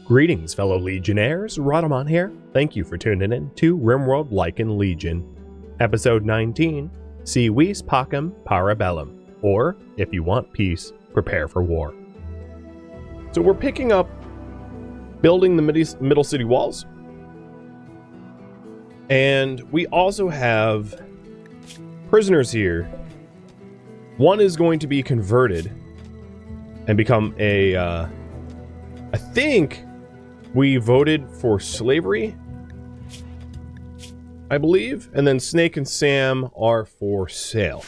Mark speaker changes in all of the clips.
Speaker 1: Greetings, fellow Legionnaires. Rhadamant here. Thank you for tuning in to RimWorld Lycan Legion. Episode 19, Si vis pacem para Bellum, or, if you want peace, prepare for war. So we're picking up building the middle city walls. And we also have prisoners here. One is going to be converted and become a, I think we voted for slavery, I believe, and then Snake and Sam are for sale,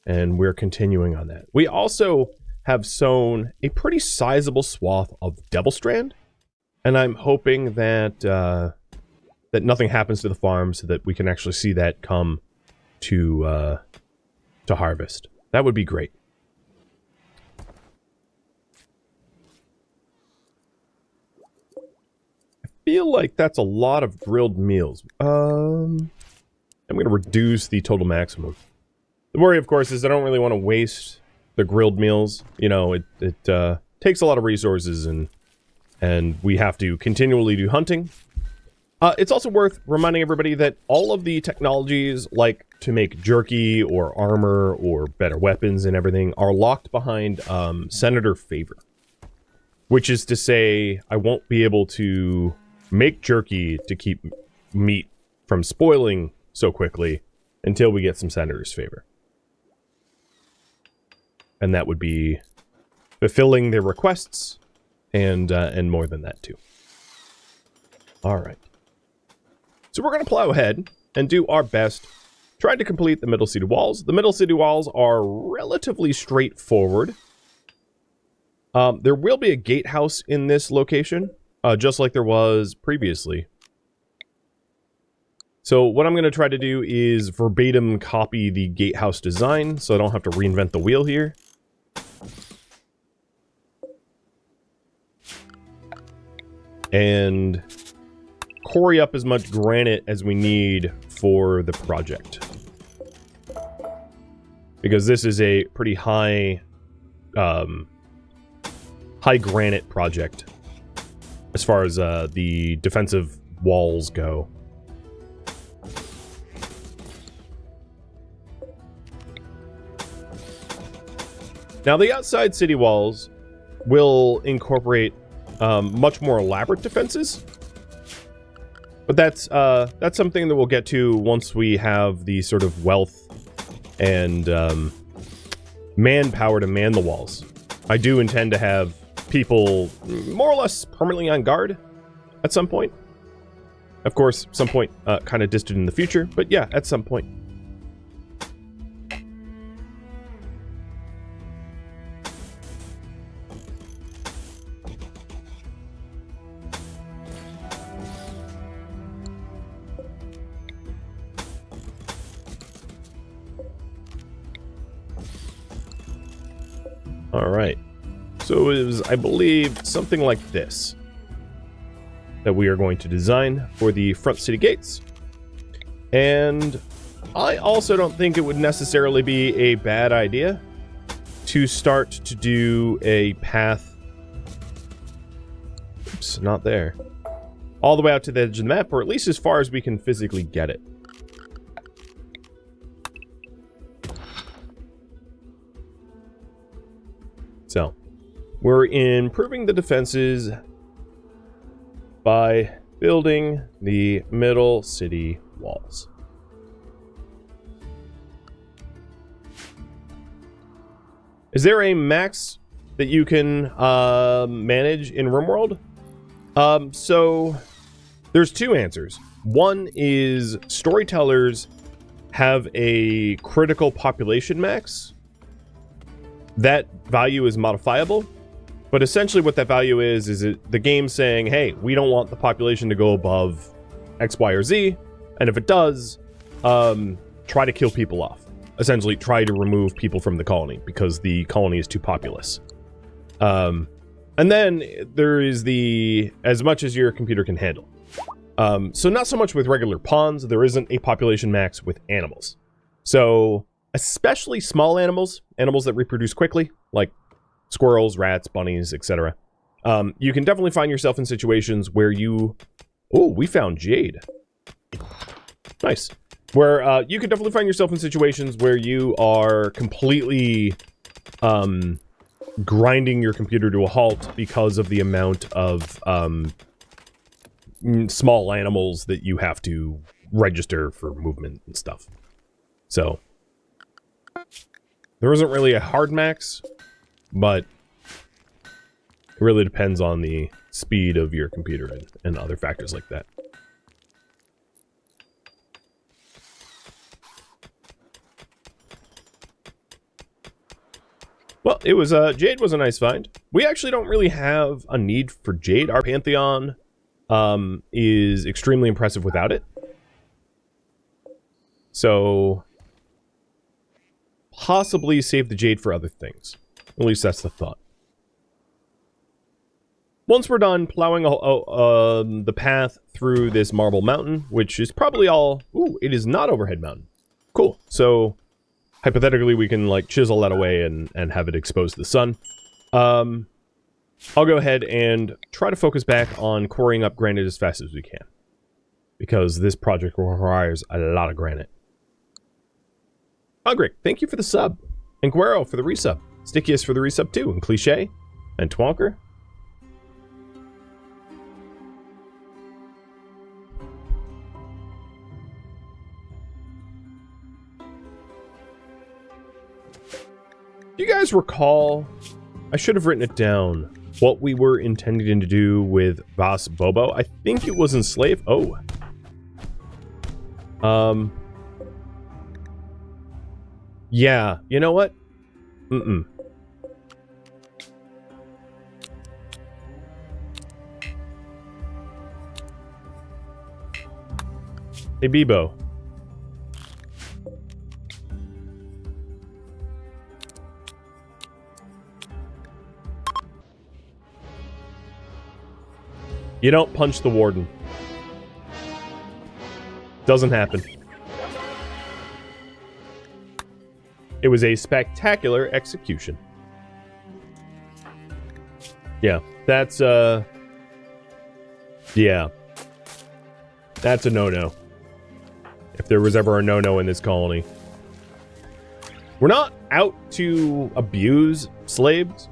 Speaker 1: and we're continuing on that. We also have sown a pretty sizable swath of Devil Strand, and I'm hoping that that nothing happens to the farm so that we can actually see that come to harvest. That would be great. Feel like that's a lot of grilled meals. I'm going to reduce the total maximum. The worry, of course, is I don't really want to waste the grilled meals. You know, it takes a lot of resources, and we have to continually do hunting. It's also worth reminding everybody that all of the technologies, like to make jerky or armor or better weapons and everything, are locked behind Senator favor. Which is to say, I won't be able to make jerky to keep meat from spoiling so quickly until we get some Senator's favor. And that would be fulfilling their requests and more than that too. Alright. So we're going to plow ahead and do our best trying to complete the middle city walls. The middle city walls are relatively straightforward. There will be a gatehouse in this location. Just like there was previously. So what I'm going to try to do is verbatim copy the gatehouse design, so I don't have to reinvent the wheel here. And quarry up as much granite as we need for the project. Because this is a pretty high granite project. As far as the defensive walls go. Now, the outside city walls will incorporate much more elaborate defenses. But that's something that we'll get to once we have the sort of wealth and manpower to man the walls. I do intend to have people more or less permanently on guard at some point. Of course, some point kind of distant in the future, but yeah, at some point. All right. So it was, I believe, something like this that we are going to design for the front city gates. And I also don't think it would necessarily be a bad idea to start to do a path. Oops, not there. All the way out to the edge of the map, or at least as far as we can physically get it. So we're improving the defenses by building the middle city walls. Is there a max that you can manage in RimWorld? So there's two answers. One is storytellers have a critical population max. That value is modifiable. But essentially what that value is the game saying, hey, we don't want the population to go above X, Y, or Z. And if it does, try to kill people off. Essentially, try to remove people from the colony because the colony is too populous. And then there is the as much as your computer can handle. So not so much with regular pawns. There isn't a population max with animals. So especially small animals, animals that reproduce quickly, like squirrels, rats, bunnies, etc. You can definitely find yourself in situations where you... Oh, we found Jade. Nice. Where you can definitely find yourself in situations where you are completely grinding your computer to a halt because of the amount of small animals that you have to register for movement and stuff. So, there isn't really a hard max, but it really depends on the speed of your computer and other factors like that. Well, it was, Jade was a nice find. We actually don't really have a need for Jade. Our Pantheon is extremely impressive without it. So, possibly save the Jade for other things. At least that's the thought. Once we're done plowing the path through this marble mountain, which is probably all... Ooh, it is not Overhead Mountain. Cool. So, hypothetically, we can, like, chisel that away and have it exposed to the sun. I'll go ahead and try to focus back on quarrying up granite as fast as we can. Because this project requires a lot of granite. Hungrick, thank you for the sub. And Guero for the resub. Stickiest for the resub too. And Cliche. And Twonker. Do you guys recall, I should have written it down, what we were intending to do with Vas Bobo? I think it was enslave. Oh. Yeah, you know what? Hey, Bebo. You don't punch the warden. Doesn't happen. It was a spectacular execution. Yeah, that's, yeah. That's a no-no. If there was ever a no-no in this colony. We're not out to abuse slaves.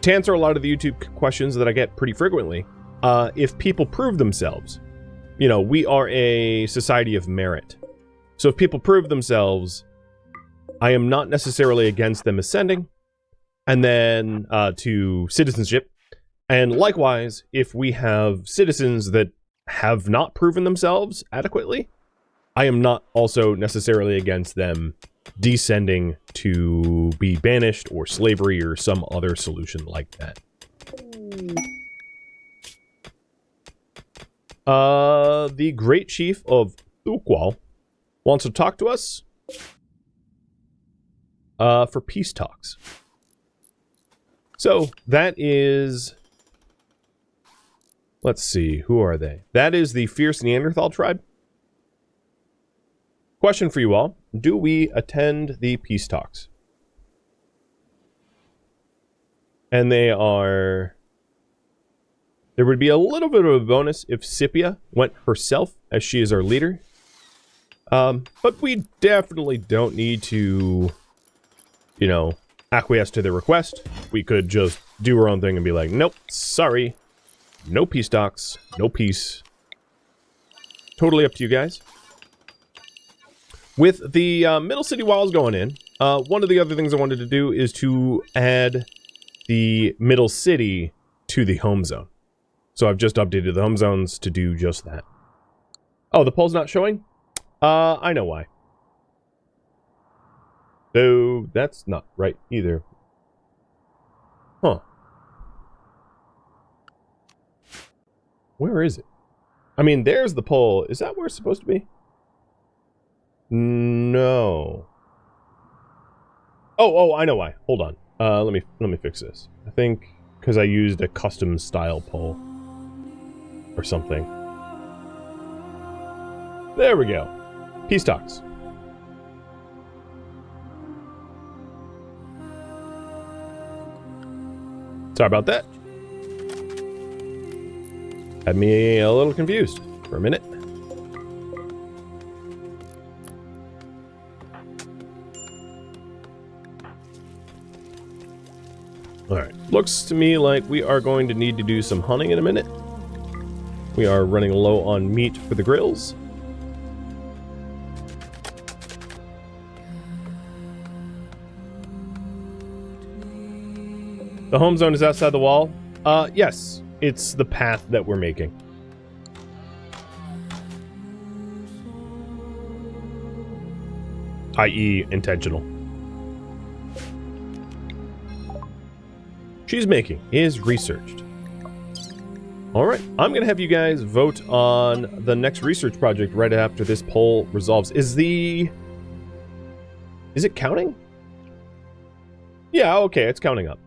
Speaker 1: To answer a lot of the YouTube questions that I get pretty frequently, if people prove themselves, you know, we are a society of merit. So if people prove themselves, I am not necessarily against them ascending, and then to citizenship. And likewise, if we have citizens that have not proven themselves adequately, I am not also necessarily against them descending to be banished or slavery or some other solution like that. The Great Chief of Ukwal wants to talk to us for peace talks. So, that is... Let's see, who are they? That is the Fierce Neanderthal tribe. Question for you all. Do we attend the peace talks? And they are... There would be a little bit of a bonus if Scipia went herself, as she is our leader. But we definitely don't need to, you know, acquiesce to the request. We could just do our own thing and be like, nope, sorry. No peace talks, no peace. Totally up to you guys. With the Middle City walls going in, one of the other things I wanted to do is to add the Middle City to the home zone. So I've just updated the home zones to do just that. Oh, the poll's not showing? I know why. So that's not right either. Huh. Where is it? I mean, there's the poll. Is that where it's supposed to be? No. Oh, I know why. Hold on. Let me fix this. I think because I used a custom style poll or something. There we go. Peace talks. Sorry about that. Had me a little confused for a minute. Alright, looks to me like we are going to need to do some hunting in a minute. We are running low on meat for the grills. The home zone is outside the wall. Yes, it's the path that we're making. I.e. intentional. Cheese making is researched. Alright, I'm going to have you guys vote on the next research project right after this poll resolves. Is it counting? Yeah, okay, it's counting up.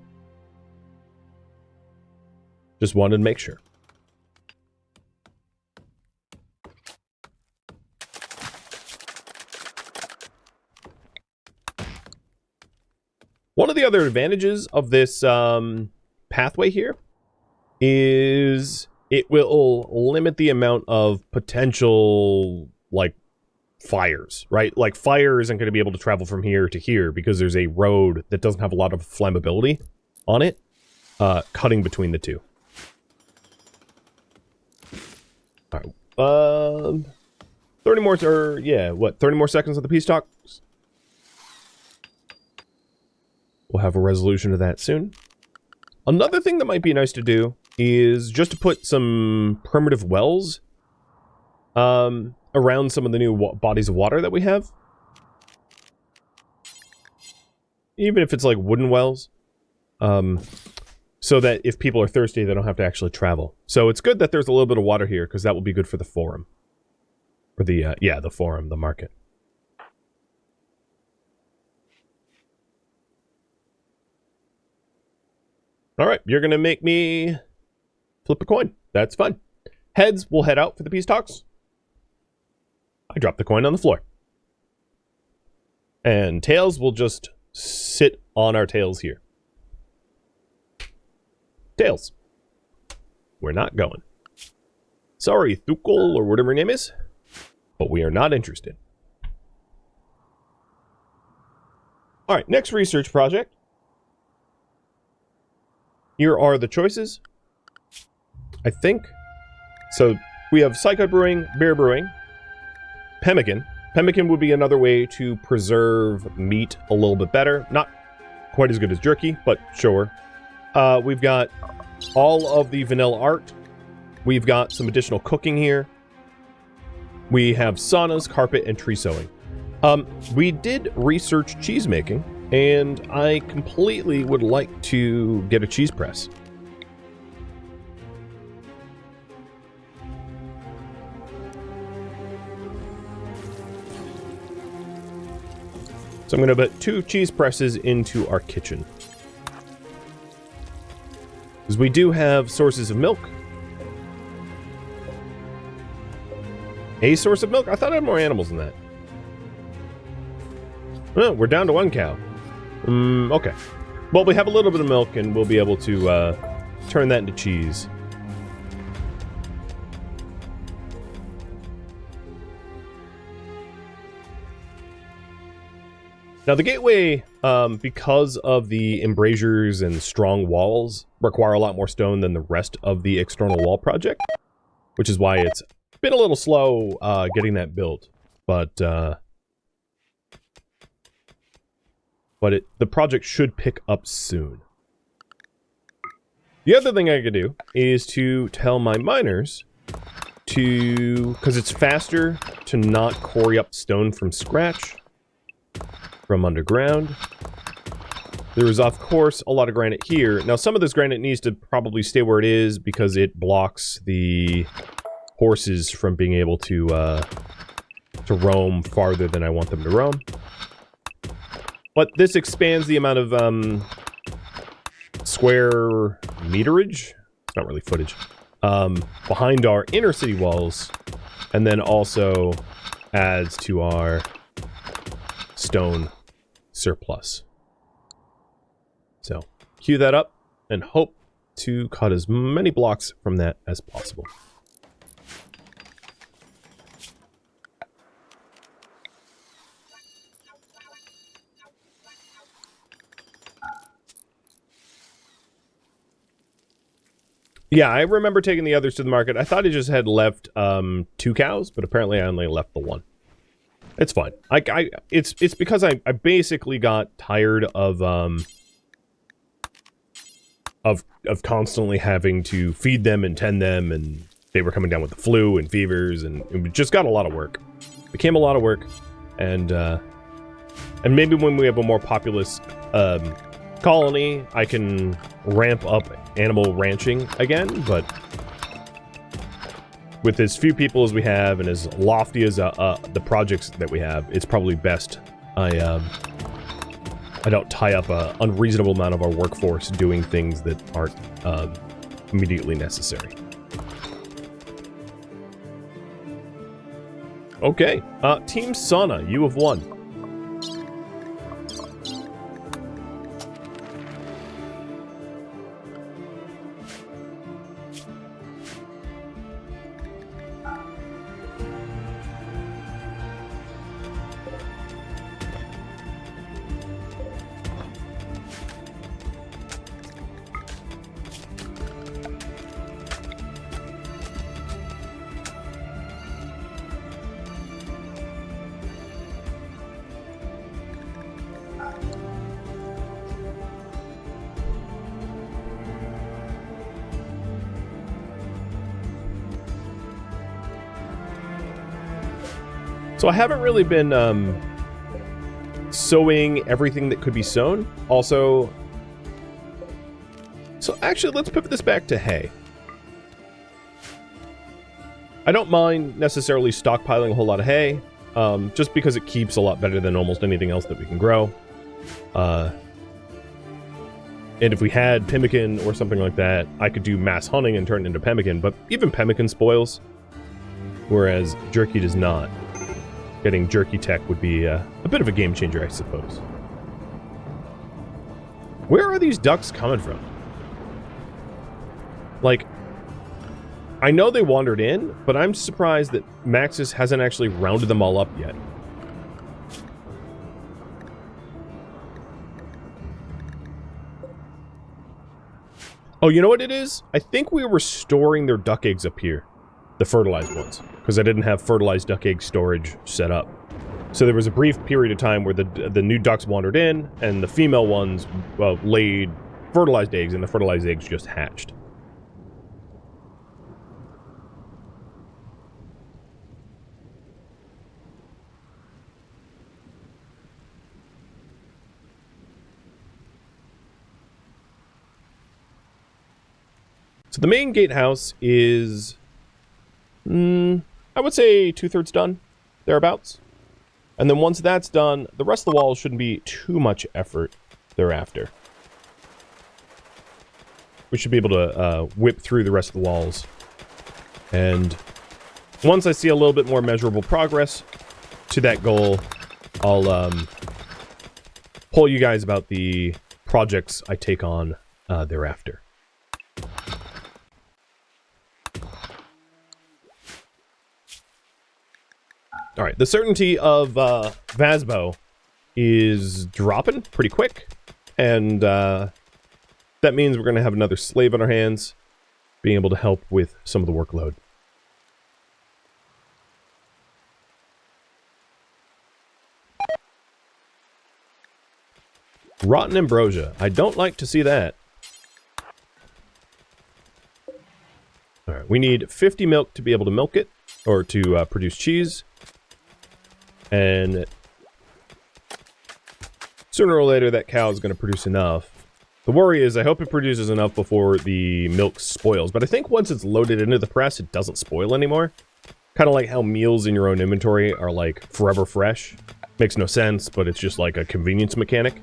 Speaker 1: Just wanted to make sure. One of the other advantages of this pathway here is it will limit the amount of potential, like, fires, right? Like, fire isn't going to be able to travel from here to here because there's a road that doesn't have a lot of flammability on it, cutting between the two. All right. 30 more, or yeah, what? 30 more seconds of the peace talks. We'll have a resolution to that soon. Another thing that might be nice to do is just to put some primitive wells around some of the new bodies of water that we have. Even if it's like wooden wells. So that if people are thirsty, they don't have to actually travel. So it's good that there's a little bit of water here, because that will be good for the forum. Or the, yeah, the forum, the market. Alright, you're going to make me flip a coin. That's fine. Heads will head out for the peace talks. I drop the coin on the floor. And tails will just sit on our tails here. Tails. We're not going. Sorry, Thukul, or whatever your name is, but we are not interested. Alright, next research project. Here are the choices. I think. So, we have Psycho Brewing, Beer Brewing, Pemmican. Pemmican would be another way to preserve meat a little bit better. Not quite as good as jerky, but sure. We've got all of the vanilla art. We've got some additional cooking here. We have saunas, carpet, and tree sewing. We did research cheese making, and I completely would like to get a cheese press. So I'm going to put 2 cheese presses into our kitchen. Because we do have sources of milk. A source of milk? I thought I had more animals than that. Oh, we're down to 1 cow. Okay. Well, we have a little bit of milk, and we'll be able to turn that into cheese. Now, the gateway, because of the embrasures and strong walls, require a lot more stone than the rest of the external wall project, which is why it's been a little slow getting that built. But the project should pick up soon. The other thing I could do is to tell my miners to, because it's faster to not quarry up stone from scratch, from underground. There is, of course, a lot of granite here. Now, some of this granite needs to probably stay where it is because it blocks the horses from being able to roam farther than I want them to roam. But this expands the amount of square meterage. It's not really footage. Behind our inner city walls, and then also adds to our stone surplus. So, cue that up and hope to cut as many blocks from that as possible. Yeah, I remember taking the others to the market. I thought I just had left 2 cows, but apparently I only left the 1. It's fine. It's because I basically got tired of constantly having to feed them and tend them, and they were coming down with the flu and fevers, and it just got a lot of work. It became a lot of work, and maybe when we have a more populous colony, I can ramp up animal ranching again, but with as few people as we have and as lofty as the projects that we have, it's probably best I don't tie up an unreasonable amount of our workforce doing things that aren't immediately necessary. Okay, Team Sauna, you have won. So I haven't really been sowing everything that could be sown. Also, so actually, let's pivot this back to hay. I don't mind necessarily stockpiling a whole lot of hay, just because it keeps a lot better than almost anything else that we can grow. And if we had pemmican or something like that, I could do mass hunting and turn it into pemmican, but even pemmican spoils, whereas jerky does not. Getting jerky tech would be a bit of a game changer, I suppose. Where are these ducks coming from? Like, I know they wandered in, but I'm surprised that Maxis hasn't actually rounded them all up yet. Oh, you know what it is? I think we were storing their duck eggs up here. The fertilized ones. Because I didn't have fertilized duck egg storage set up. So there was a brief period of time where the new ducks wandered in, and the female ones, well, laid fertilized eggs, and the fertilized eggs just hatched. So the main gatehouse is, I would say 2/3 done, thereabouts. And then once that's done, the rest of the walls shouldn't be too much effort thereafter. We should be able to whip through the rest of the walls. And once I see a little bit more measurable progress to that goal, I'll poll you guys about the projects I take on thereafter. Alright, the certainty of Vasbo is dropping pretty quick, and that means we're going to have another slave on our hands, being able to help with some of the workload. Rotten ambrosia. I don't like to see that. Alright, we need 50 milk to be able to milk it, or to produce cheese. And sooner or later, that cow is going to produce enough. The worry is I hope it produces enough before the milk spoils. But I think once it's loaded into the press, it doesn't spoil anymore. Kind of like how meals in your own inventory are like forever fresh. Makes no sense, but it's just like a convenience mechanic.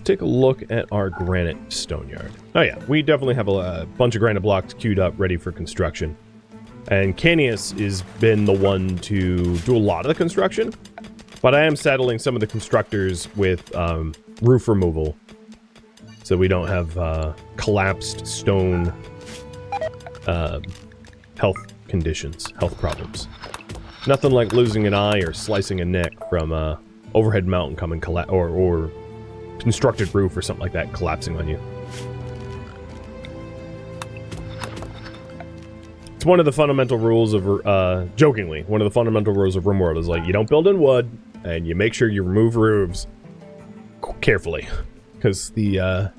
Speaker 1: Take a look at our granite stone yard. Oh yeah, we definitely have a bunch of granite blocks queued up ready for construction. And Canius has been the one to do a lot of the construction, but I am saddling some of the constructors with roof removal so we don't have collapsed stone health conditions, health problems. Nothing like losing an eye or slicing a neck from a overhead mountain coming or constructed roof or something like that collapsing on you. It's one of the fundamental rules of, jokingly, one of the fundamental rules of RimWorld is like, you don't build in wood, and you make sure you remove roofs carefully. Because the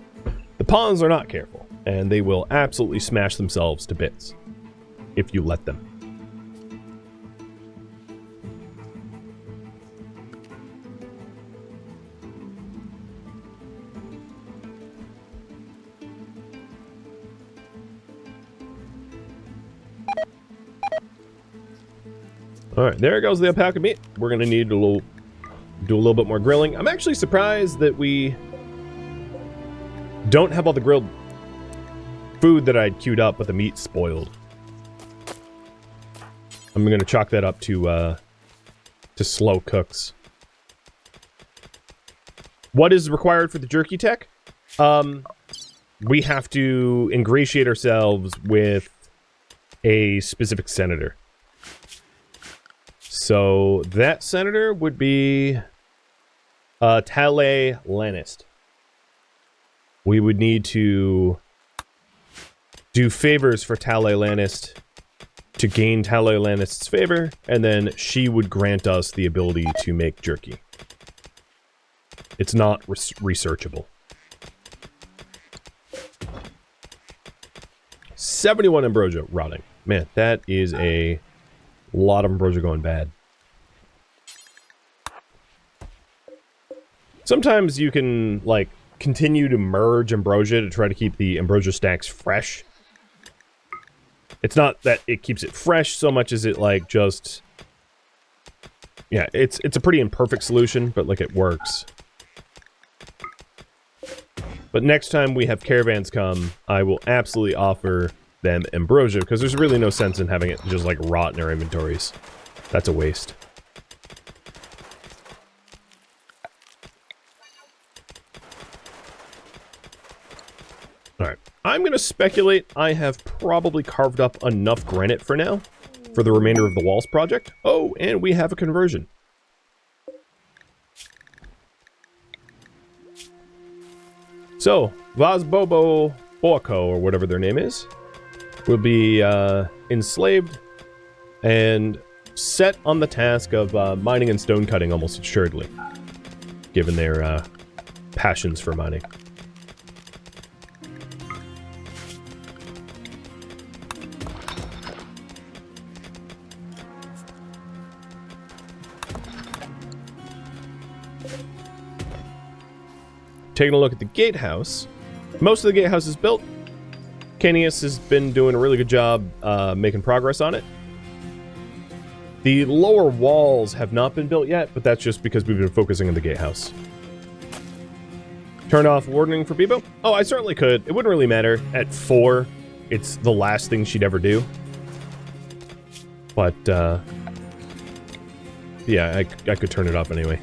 Speaker 1: pawns are not careful, and they will absolutely smash themselves to bits if you let them. Alright, there goes the alpaca meat. We're gonna need do a little bit more grilling. I'm actually surprised that we don't have all the grilled food that I'd queued up, but the meat's spoiled. I'm gonna chalk that up to slow cooks. What is required for the jerky tech? We have to ingratiate ourselves with a specific senator. So that senator would be Tale Lannister. We would need to do favors for Tale Lannister to gain Tale Lannister's favor, and then she would grant us the ability to make jerky. It's not researchable. 71 ambrosia rotting. Man, that is a lot of ambrosia going bad. Sometimes you can, like, continue to merge ambrosia to try to keep the ambrosia stacks fresh. It's not that it keeps it fresh so much as it, like, just... Yeah, it's a pretty imperfect solution, but, like, it works. But next time we have caravans come, I will absolutely offer them ambrosia, because there's really no sense in having it just, like, rot in our inventories. That's a waste. Alright, I'm gonna speculate I have probably carved up enough granite for now, for the remainder of the walls project. Oh, and we have a conversion. So, Vaz Bobo Boako, or whatever their name is, will be enslaved and set on the task of mining and stone cutting almost assuredly, given their passions for mining. Taking a look at the gatehouse. Most of the gatehouse is built. Canius has been doing a really good job making progress on it. The lower walls have not been built yet, but that's just because we've been focusing on the gatehouse. Turn off warning for Bebo? Oh, I certainly could. It wouldn't really matter. At 4, it's the last thing she'd ever do. But, yeah, I could turn it off anyway.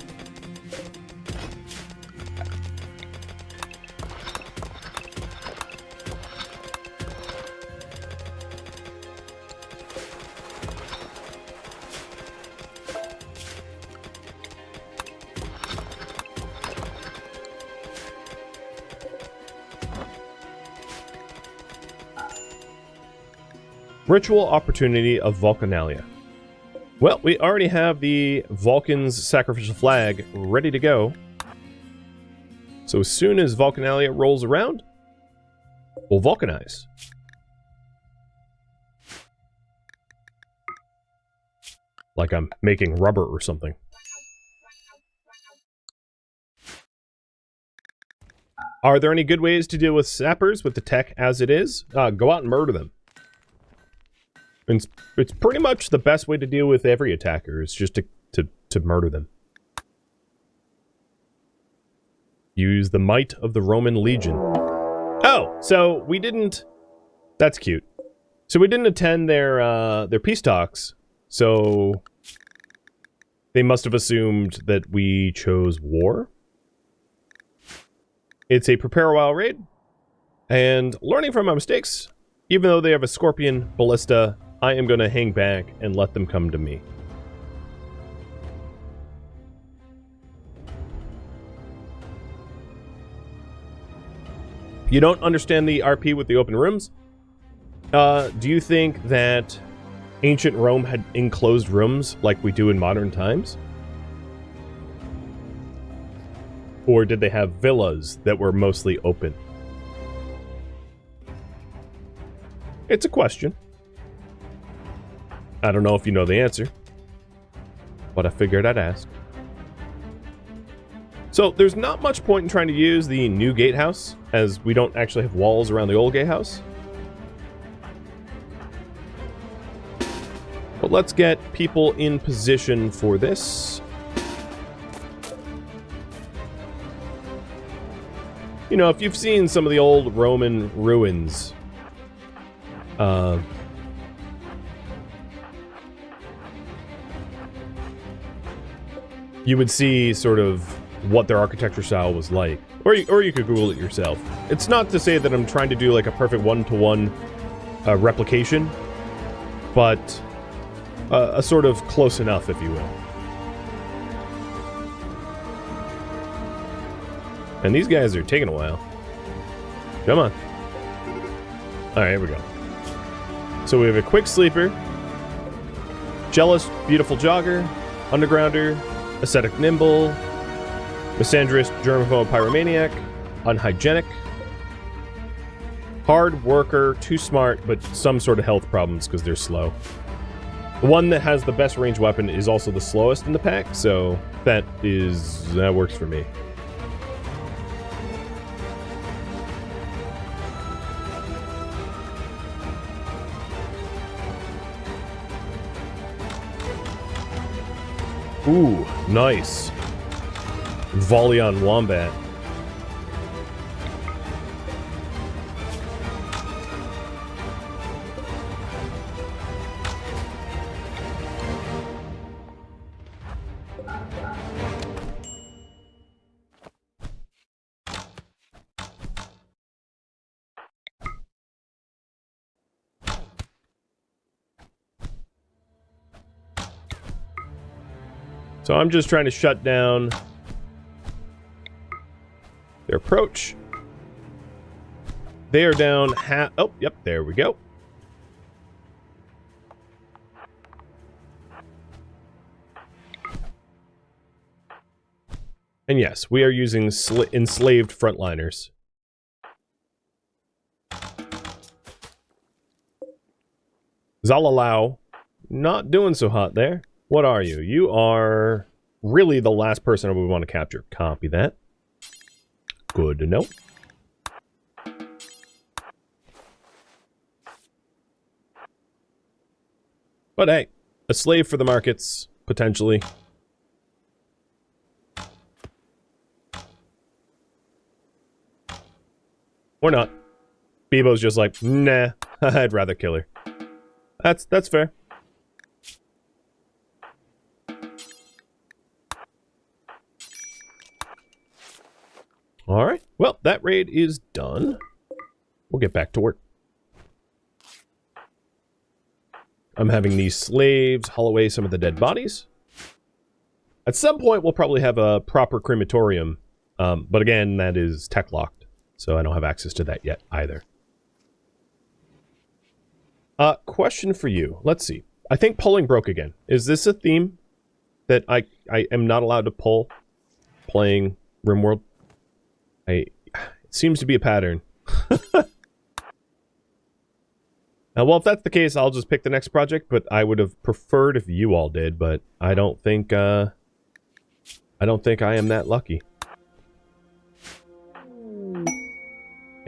Speaker 1: Ritual opportunity of Vulcanalia. Well, we already have the Vulcan's sacrificial flag ready to go. So as soon as Vulcanalia rolls around, we'll vulcanize. Like I'm making rubber or something. Are there any good ways to deal with sappers with the tech as it is? Go out and murder them. It's pretty much the best way to deal with every attacker, is just to murder them. Use the might of the Roman Legion. Oh, so we didn't... That's cute. So we didn't attend their peace talks, so they must have assumed that we chose war. It's a prepare a while raid, and learning from my mistakes, even though they have a Scorpion, Ballista, I am going to hang back and let them come to me. You don't understand the RP with the open rooms? Do you think that ancient Rome had enclosed rooms like we do in modern times? Or did they have villas that were mostly open? It's a question. I don't know if you know the answer, but I figured I'd ask. So there's not much point in trying to use the new gatehouse, as we don't actually have walls around the old gatehouse. But let's get people in position for this. You know, if you've seen some of the old Roman ruins, you would see sort of what their architecture style was like. Or you could Google it yourself. It's not to say that I'm trying to do like a perfect one-to-one replication, but a sort of close enough, if you will. And these guys are taking a while. Come on. Alright, here we go. So we have a quick sleeper, jealous, beautiful jogger, undergrounder, ascetic nimble, misandrist, germaphobe, pyromaniac, unhygienic, hard worker, too smart, but some sort of health problems because they're slow. The one that has the best range weapon is also the slowest in the pack, so that works for me. Ooh, nice. Volley on Wombat. So I'm just trying to shut down their approach. They are down half. Oh, yep, there we go. And yes, we are using enslaved frontliners. Zalalau, not doing so hot there. What are you? You are really the last person we want to capture. Copy that. Good to know. But hey, a slave for the markets, potentially. Or not. Bebo's just like, nah, I'd rather kill her. That's fair. Alright, well, that raid is done. We'll get back to work. I'm having these slaves haul away some of the dead bodies. At some point, we'll probably have a proper crematorium. But again, that is tech locked, so I don't have access to that yet either. Question for you. Let's see. I think polling broke again. Is this a theme that I am not allowed to poll playing RimWorld? It seems to be a pattern. Well, if that's the case, I'll just pick the next project, but I would have preferred if you all did, but I don't think I am that lucky.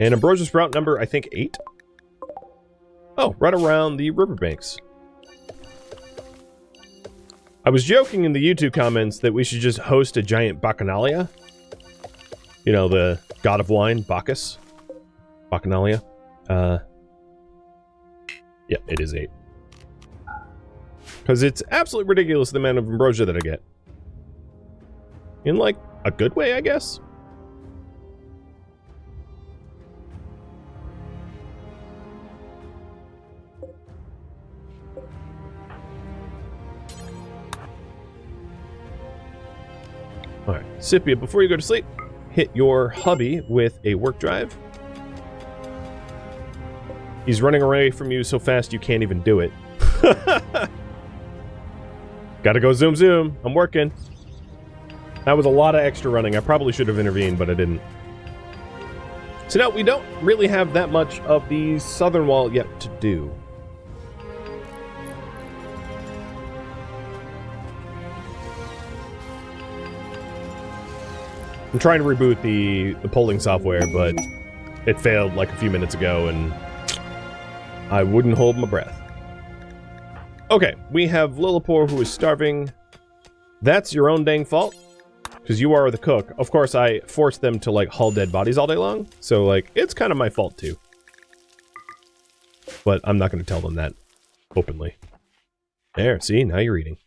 Speaker 1: And Ambrosia's route number, I think 8? Oh, right around the riverbanks. I was joking in the YouTube comments that we should just host a giant bacchanalia. You know, the god of wine, Bacchus. Bacchanalia. Yeah, it is 8. Because it's absolutely ridiculous the amount of ambrosia that I get. In, like, a good way, I guess? Alright, Scipia, before you go to sleep, hit your hubby with a work drive. He's running away from you so fast you can't even do it. Gotta go zoom zoom. I'm working. That was a lot of extra running. I probably should have intervened, but I didn't. So now we don't really have that much of the southern wall yet to do. I'm trying to reboot the polling software, but it failed like a few minutes ago, and I wouldn't hold my breath. Okay, we have Lillipore, who is starving. That's your own dang fault, because you are the cook. Of course, I forced them to, like, haul dead bodies all day long, so, like, it's kind of my fault, too. But I'm not going to tell them that openly. There, see? Now you're eating.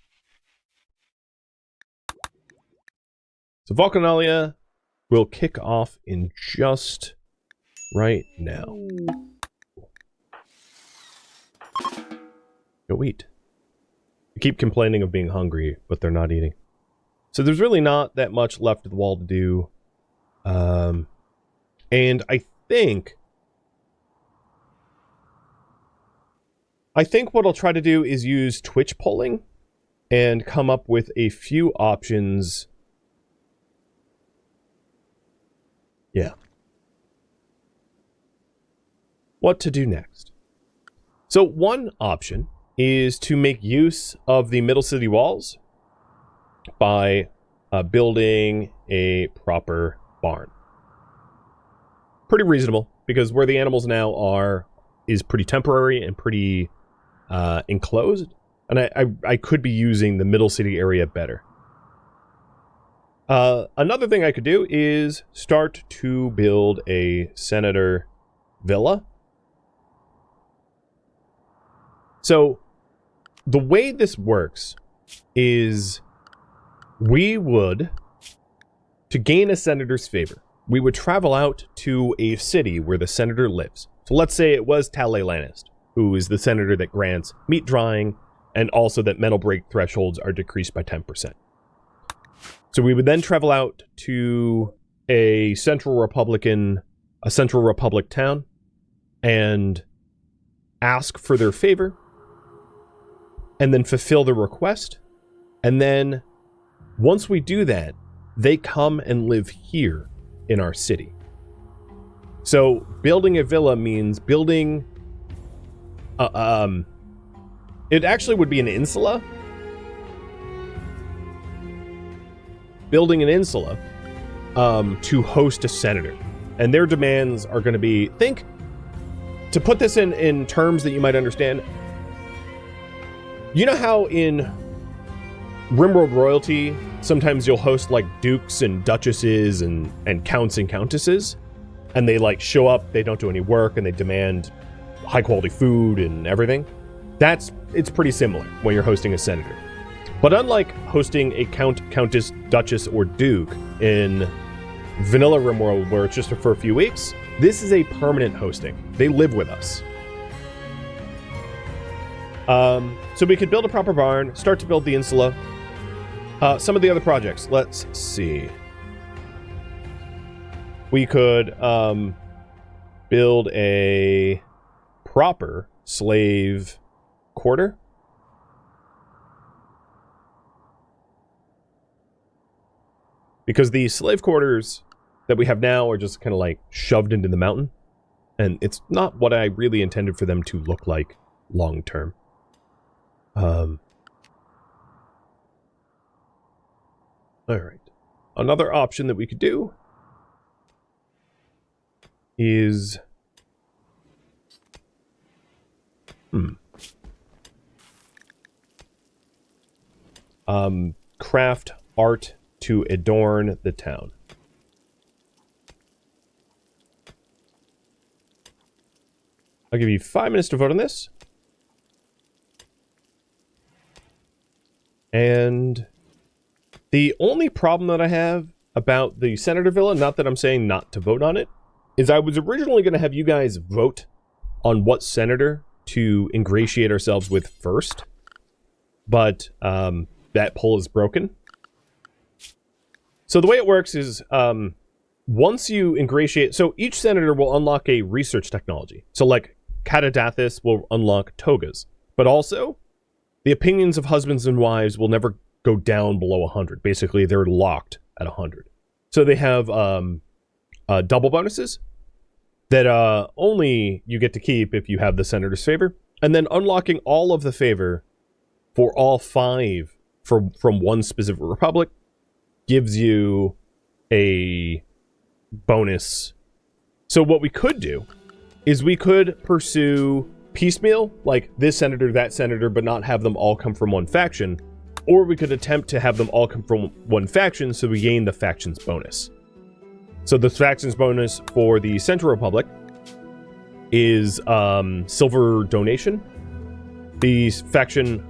Speaker 1: So Vulcanalia will kick off in just right now. Go eat. They keep complaining of being hungry, but they're not eating. So there's really not that much left of the wall to do. And I think what I'll try to do is use Twitch polling and come up with a few options. Yeah. What to do next? So one option is to make use of the middle city walls by building a proper barn. Pretty reasonable, because where the animals now are is pretty temporary and pretty enclosed, and I could be using the middle city area better. Another thing I could do is start to build a senator villa. So the way this works is we would, to gain a senator's favor, we would travel out to a city where the senator lives. So let's say it was Talle Lannis, who is the senator that grants meat drying and also that mental break thresholds are decreased by 10%. So we would then travel out to a Central Republic town and ask for their favor and then fulfill the request. And then once we do that, they come and live here in our city. So building a villa means building it actually would be an insula. Building an insula to host a senator. And their demands are going to be, to put this in terms that you might understand, you know how in RimWorld royalty, sometimes you'll host like dukes and duchesses and counts and countesses, and they like show up, they don't do any work, and they demand high quality food and everything? It's pretty similar when you're hosting a senator. But unlike hosting a count, countess, duchess, or duke in vanilla RimWorld where it's just for a few weeks, this is a permanent hosting. They live with us. So we could build a proper barn, start to build the insula. Some of the other projects, let's see. We could build a proper slave quarter. Because the slave quarters that we have now are just kind of like shoved into the mountain. And it's not what I really intended for them to look like long term. Alright. Another option that we could do is... craft art to adorn the town. I'll give you 5 minutes to vote on this. And the only problem that I have about the Senator Villa, not that I'm saying not to vote on it, is I was originally going to have you guys vote on what senator to ingratiate ourselves with first. But that poll is broken. So the way it works is once you ingratiate, so each senator will unlock a research technology. So like Catadathis will unlock togas, but also the opinions of husbands and wives will never go down below 100. Basically, they're locked at 100. So they have double bonuses that only you get to keep if you have the senator's favor, and then unlocking all of the favor for all 5 from one specific republic gives you a bonus. So what we could do is we could pursue piecemeal, like this senator, that senator, but not have them all come from one faction, or we could attempt to have them all come from one faction so we gain the faction's bonus. So the faction's bonus for the Central Republic is silver donation. The faction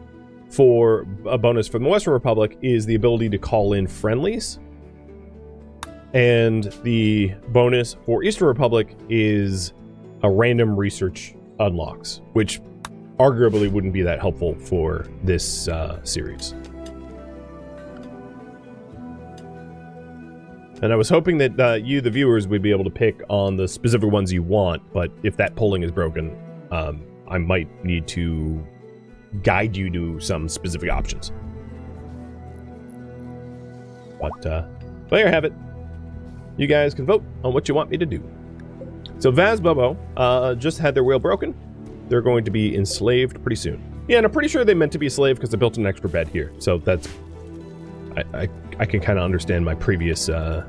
Speaker 1: for a bonus from the Western Republic is the ability to call in friendlies. And the bonus for Eastern Republic is a random research unlocks, which arguably wouldn't be that helpful for this series. And I was hoping that you, the viewers, would be able to pick on the specific ones you want, but if that polling is broken, I might need to guide you to some specific options. But there you have it. You guys can vote on what you want me to do. So Vaz Bobo just had their wheel broken. They're going to be enslaved pretty soon. Yeah, and I'm pretty sure they meant to be enslaved because I built an extra bed here. So that's... I can kind of understand my previous what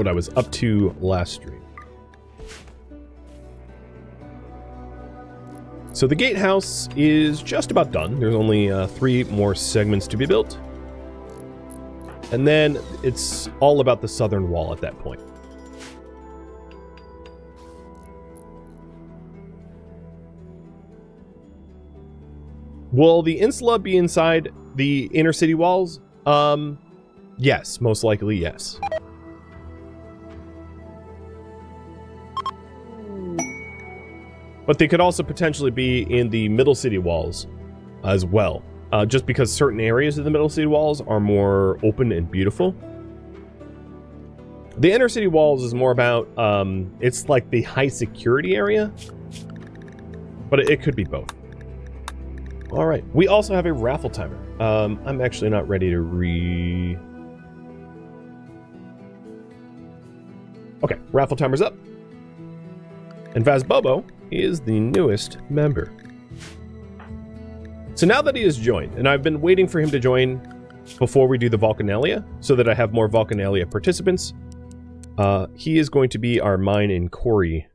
Speaker 1: I was up to last stream. So the gatehouse is just about done. There's only 3 more segments to be built. And then it's all about the southern wall at that point. Will the insula be inside the inner city walls? Yes, most likely yes. But they could also potentially be in the middle city walls as well. Just because certain areas of the middle city walls are more open and beautiful. The inner city walls is more about, it's like the high security area. But it could be both. All right, we also have a raffle timer. I'm actually not ready to Okay, raffle timer's up. And Vaz Bobo is the newest member. So now that he has joined, and I've been waiting for him to join before we do the Vulcanalia, so that I have more Vulcanalia participants, he is going to be our mine and quarry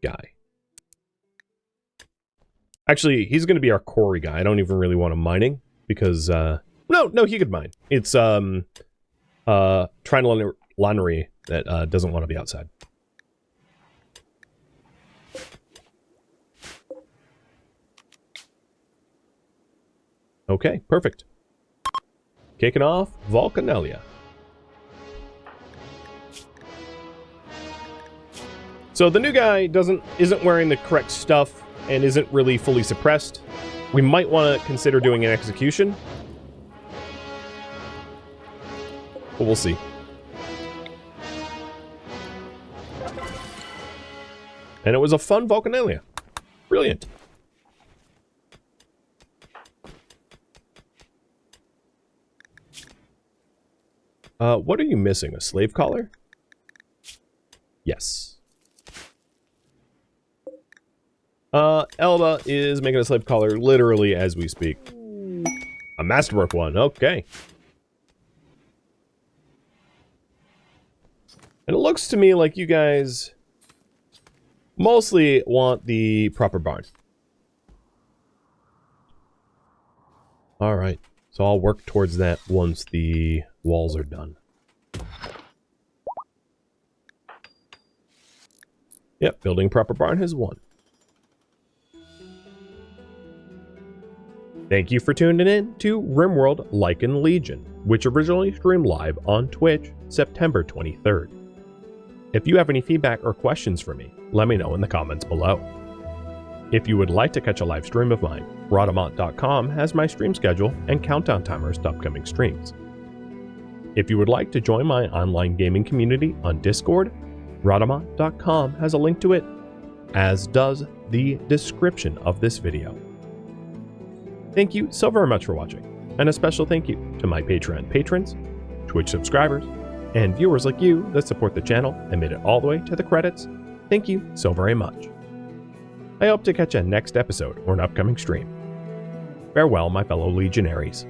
Speaker 1: guy. Actually, he's going to be our quarry guy. I don't even really want him mining, because, no, he could mine. It's, Trilanery that, doesn't want to be outside. Okay, perfect. Kicking off Vulcanalia. So the new guy isn't wearing the correct stuff and isn't really fully suppressed. We might want to consider doing an execution. But we'll see. And it was a fun Vulcanalia. Brilliant. What are you missing? A slave collar? Yes. Elba is making a slave collar literally as we speak. A masterwork one, okay. And it looks to me like you guys mostly want the proper barn. Alright, so I'll work towards that once the walls are done. Yep, building proper barn has won. Thank you for tuning in to RimWorld Lycan Legion, which originally streamed live on Twitch September 23rd. If you have any feedback or questions for me, let me know in the comments below. If you would like to catch a live stream of mine, Rhadamant.com has my stream schedule and countdown timers to upcoming streams. If you would like to join my online gaming community on Discord, Rhadamant.com has a link to it, as does the description of this video. Thank you so very much for watching, and a special thank you to my Patreon patrons, Twitch subscribers, and viewers like you that support the channel and made it all the way to the credits. Thank you so very much. I hope to catch you next episode or an upcoming stream. Farewell, my fellow legionaries.